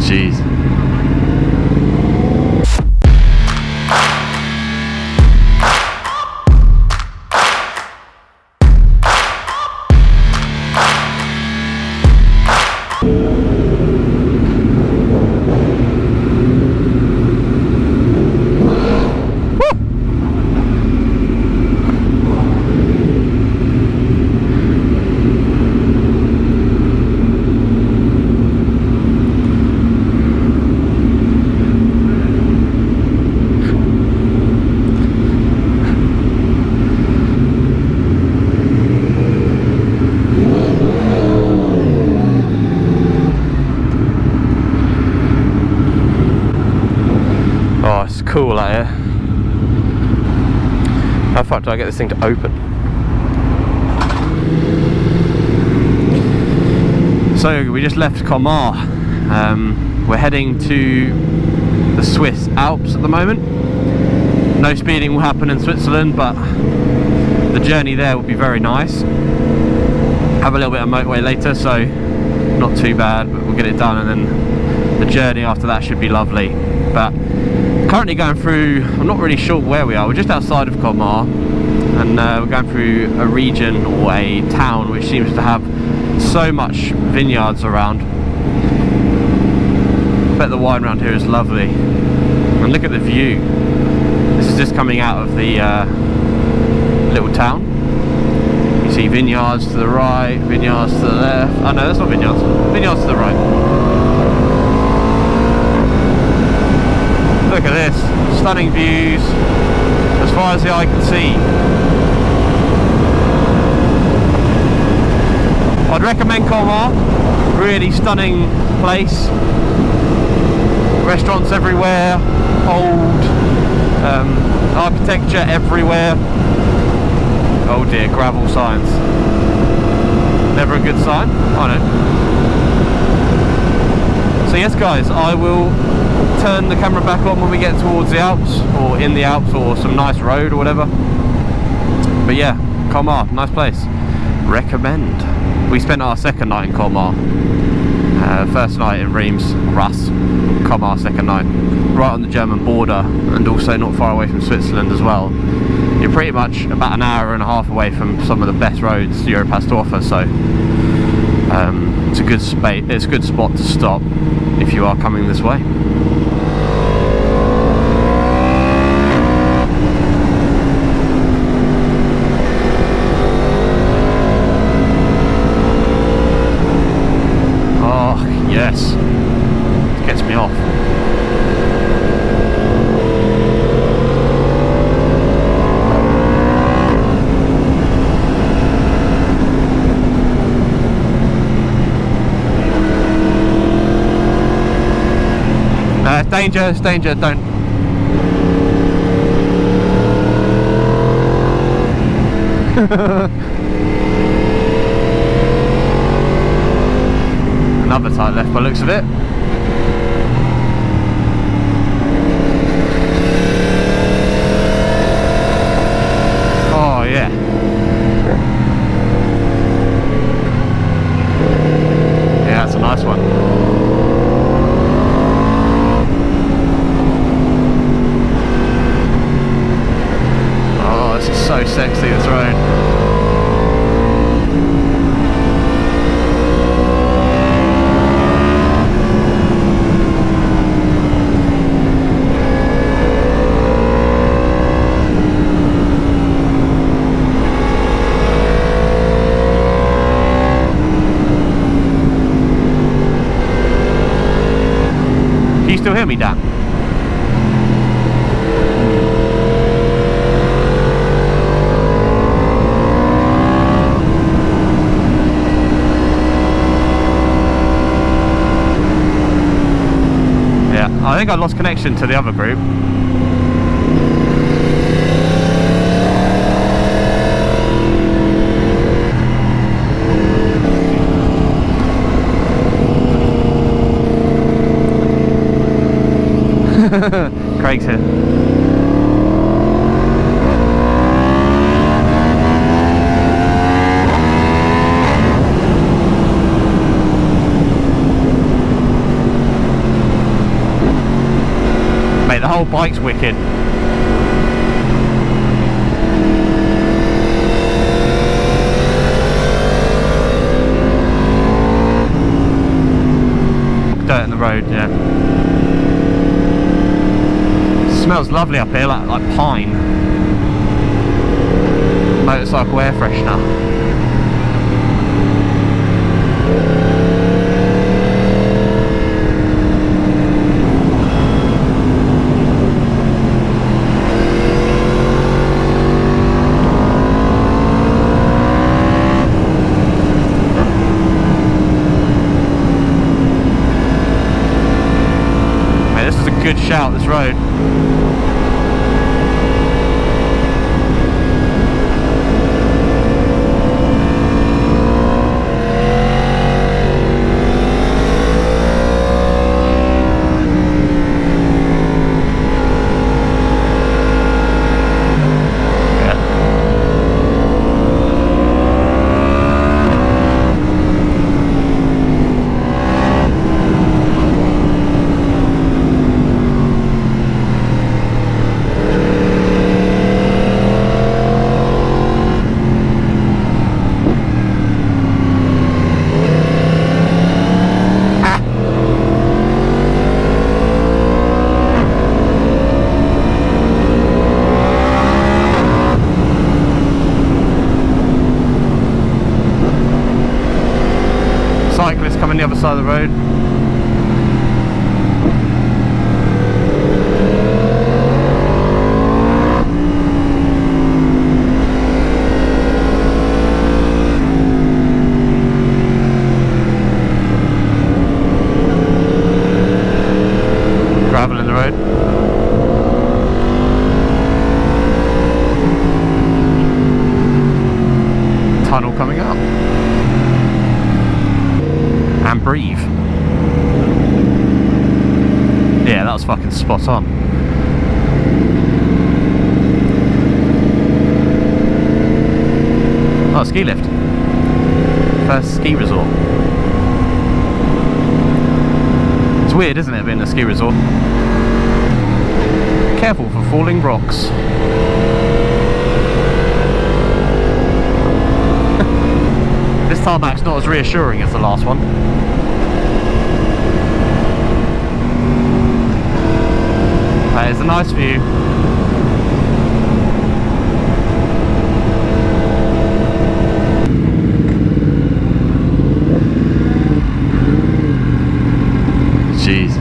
Jeez. Cool out here. How far do I get this thing to open? So we just left Colmar. We're heading to the Swiss Alps at the moment. No speeding will happen in Switzerland, but the journey there will be very nice. Have a little bit of motorway later, so not too bad, but we'll get it done, and then the journey after that should be lovely. But currently going through, I'm not really sure where we are, we're just outside of Colmar, and we're going through a region or a town which seems to have so much vineyards around. I bet the wine around here is lovely, and look at the view. This is just coming out of the little town. You see vineyards to the right, vineyards to the left. Oh no, that's not vineyards, vineyards to the right. Look at this, stunning views as far as the eye can see. I'd recommend Colmar, really stunning place. Restaurants everywhere, old architecture everywhere. Oh dear, gravel signs. Never a good sign, I know. So yes guys, I will turn the camera back on when we get towards the Alps, or in the Alps, or some nice road or whatever. But yeah, Colmar, nice place. Recommend. We spent our second night in Colmar. First night in Reims, Russ. Colmar second night. Right on the German border, and also not far away from Switzerland as well. You're pretty much about an hour and a half away from some of the best roads Europe has to offer, so it's a good space. It's a good spot to stop if you are coming this way. Yes, it gets me off. Danger, danger, don't. Another tight left by the looks of it. Oh yeah. Yeah, that's a nice one. Oh, this is so sexy, this road. Can you still hear me, Dan? Yeah, I think I lost connection to the other group. Craig's here. whole bike's wicked. Dirt in the road, yeah. Smells lovely up here, like pine. Motorcycle air freshener. Good shout, this road. Cyclists coming the other side of the road. Gravel in the road. Tunnel coming up. And breathe. Yeah, that was fucking spot on. Oh, ski lift. First ski resort. It's weird, isn't it, being a ski resort? Careful for falling rocks. This tarmac's not as reassuring as the last one. It's a nice view. Jeez.